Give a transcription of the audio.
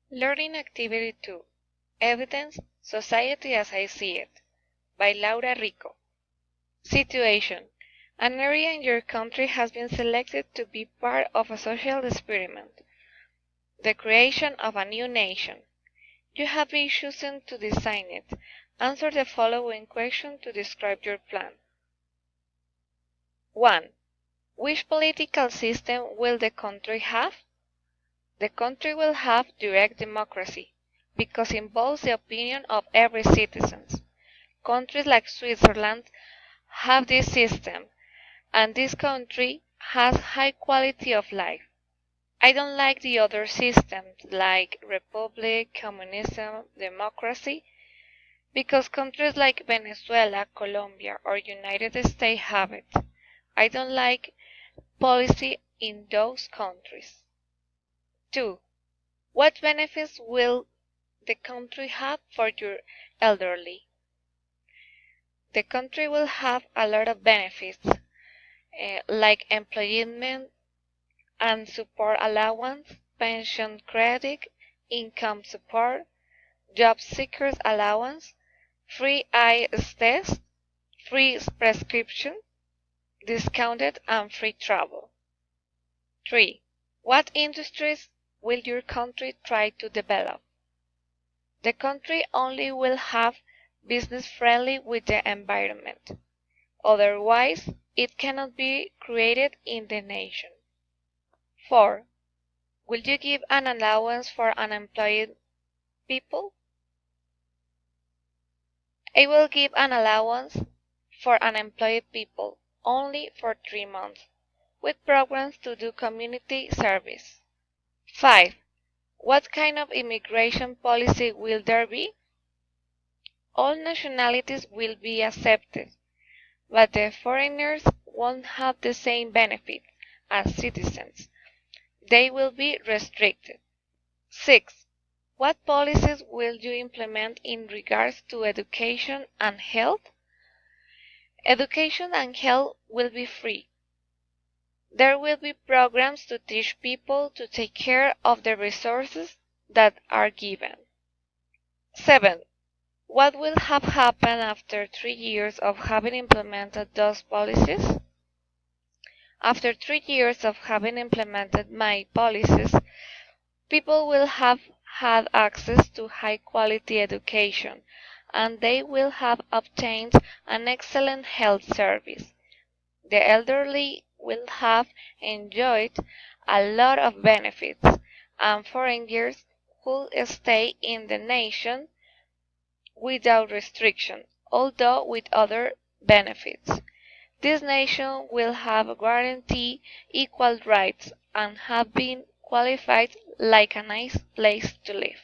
Learning Activity 2 Evidence, Society as I See It by Laura Rico. Situation: an area in your country has been selected to be part of a social experiment, the creation of a new nation. You have been chosen to design it. Answer the following question to describe your plan. 1. Which political system will the country have? The country will have direct democracy, because it involves the opinion of every citizen. Countries like Switzerland have this system, and this country has high quality of life. I don't like the other systems like republic, communism, democracy, because countries like Venezuela, Colombia, or United States have it. I don't like policy in those countries. 2. What benefits will the country have for your elderly? The country will have a lot of benefits, like employment and support allowance, pension credit, income support, job seekers allowance, free eye tests, free prescription, discounted and free travel. 3. What industries will your country try to develop? The country only will have business friendly with the environment. Otherwise, it cannot be created in the nation. 4. Will you give an allowance for unemployed people? I will give an allowance for unemployed people only for 3 months, with programs to do community service. 5. What kind of immigration policy will there be? All nationalities will be accepted, but the foreigners won't have the same benefit as citizens. They will be restricted. 6. What policies will you implement in regards to education and health? Education and health will be free. There will be programs to teach people to take care of the resources that are given. 7. What will have happened after 3 years of having implemented those policies? After 3 years of having implemented my policies, people will have had access to high-quality education, and they will have obtained an excellent health service. The elderly will have enjoyed a lot of benefits, and foreigners will stay in the nation without restriction, although with other benefits. This nation will have guaranteed equal rights and have been qualified like a nice place to live.